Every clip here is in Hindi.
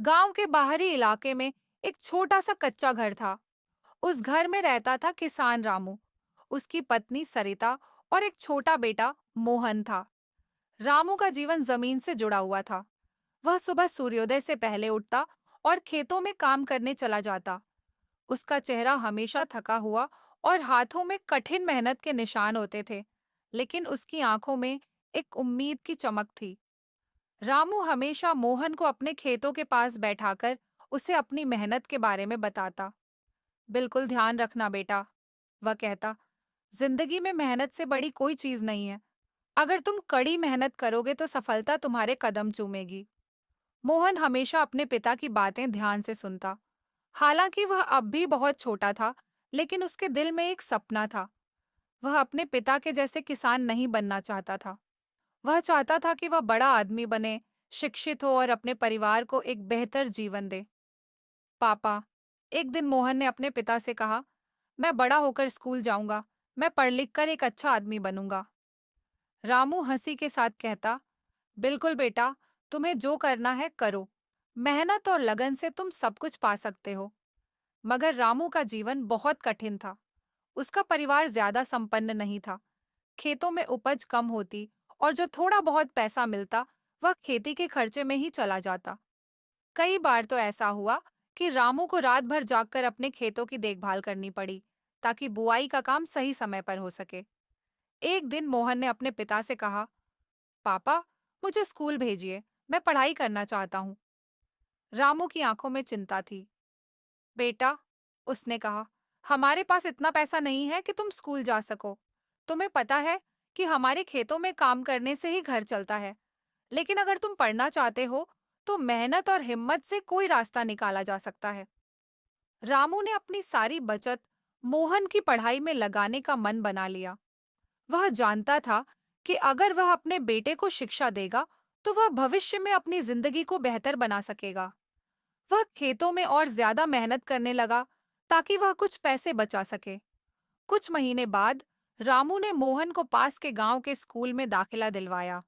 गांव के बाहरी इलाके में एक छोटा सा कच्चा घर था। उस घर में रहता था किसान रामू, उसकी पत्नी सरिता और एक छोटा बेटा मोहन था। रामू का जीवन जमीन से जुड़ा हुआ था। वह सुबह सूर्योदय से पहले उठता और खेतों में काम करने चला जाता। उसका चेहरा हमेशा थका हुआ और हाथों में कठिन मेहनत के निशान होते थे, लेकिन उसकी आंखों में एक उम्मीद की चमक थी। रामू हमेशा मोहन को अपने खेतों के पास बैठाकर उसे अपनी मेहनत के बारे में बताता। बिल्कुल ध्यान रखना बेटा, वह कहता, जिंदगी में मेहनत से बड़ी कोई चीज नहीं है। अगर तुम कड़ी मेहनत करोगे तो सफलता तुम्हारे कदम चूमेगी। मोहन हमेशा अपने पिता की बातें ध्यान से सुनता। हालांकि वह अब भी बहुत छोटा था, लेकिन उसके दिल में एक सपना था। वह अपने पिता के जैसे किसान नहीं बनना चाहता था। वह चाहता था कि वह बड़ा आदमी बने, शिक्षित हो और अपने परिवार को एक बेहतर जीवन दे। पापा, एक दिन मोहन ने अपने पिता से कहा, मैं बड़ा होकर स्कूल जाऊंगा, मैं पढ़ लिख कर एक अच्छा आदमी बनूंगा। रामू हंसी के साथ कहता, बिल्कुल बेटा, तुम्हें जो करना है करो। मेहनत और लगन से तुम सब कुछ पा सकते हो। मगर रामू का जीवन बहुत कठिन था। उसका परिवार ज्यादा संपन्न नहीं था। खेतों में उपज कम होती और जो थोड़ा बहुत पैसा मिलता, वह खेती के खर्चे में ही चला जाता। कई बार तो ऐसा हुआ कि रामू को रात भर जागकर अपने खेतों की देखभाल करनी पड़ी, ताकि बुआई का काम सही समय पर हो सके। एक दिन मोहन ने अपने पिता से कहा, पापा, मुझे स्कूल भेजिए, मैं पढ़ाई करना चाहता हूँ। रामू की आंखों में चिंता थी। बेटा, उसने कहा, हमारे पास इतना पैसा नहीं है कि तुम स्कूल जा सको। तुम्हें पता है कि हमारे खेतों में काम करने से ही घर चलता है। लेकिन अगर तुम पढ़ना चाहते हो, तो मेहनत और हिम्मत से कोई रास्ता निकाला जा सकता है। रामू ने अपनी सारी बचत मोहन की पढ़ाई में लगाने का मन बना लिया। वह जानता था कि अगर वह अपने बेटे को शिक्षा देगा, तो वह भविष्य में अपनी जिंदगी को बेहतर बना सकेगा। वह खेतों में और ज्यादा मेहनत करने लगा, ताकि वह कुछ पैसे बचा सके। कुछ महीने बाद रामू ने मोहन को पास के गांव के स्कूल में दाखिला दिलवाया।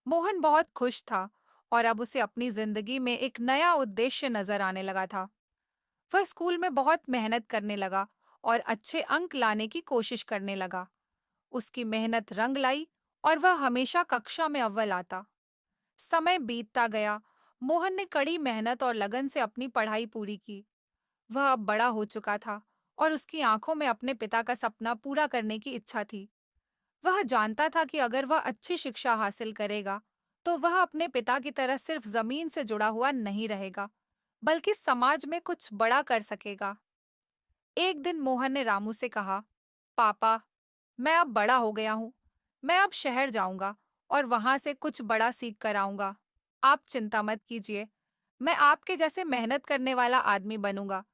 मोहन बहुत खुश था और अब उसे अपनी जिंदगी में एक नया उद्देश्य नजर आने लगा था। वह स्कूल में बहुत मेहनत करने लगा और अच्छे अंक लाने की कोशिश करने लगा। उसकी मेहनत रंग लाई और वह हमेशा कक्षा में अव्वल आता। समय बीतता गया। मोहन ने कड़ी मेहनत और लगन से अपनी पढ़ाई पूरी की। वह अब बड़ा हो चुका था और उसकी आंखों में अपने पिता का सपना पूरा करने की इच्छा थी। वह जानता था कि अगर वह अच्छी शिक्षा हासिल करेगा, तो वह अपने पिता की तरह सिर्फ जमीन से जुड़ा हुआ नहीं रहेगा, बल्कि समाज में कुछ बड़ा कर सकेगा। एक दिन मोहन ने रामू से कहा, पापा, मैं अब बड़ा हो गया हूँ। मैं अब शहर जाऊंगा और वहां से कुछ बड़ा सीख कर आऊंगा। आप चिंता मत कीजिए। मैं आपके जैसे मेहनत करने वाला आदमी बनूंगा।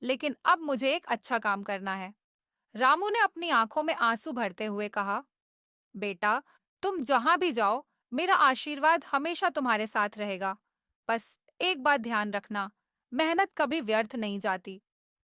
लेकिन अब मुझे एक अच्छा काम करना है। रामू ने अपनी आंखों में आंसू भरते हुए कहा, बेटा, तुम जहां भी जाओ, मेरा आशीर्वाद हमेशा तुम्हारे साथ रहेगा। बस एक बात ध्यान रखना, मेहनत कभी व्यर्थ नहीं जाती।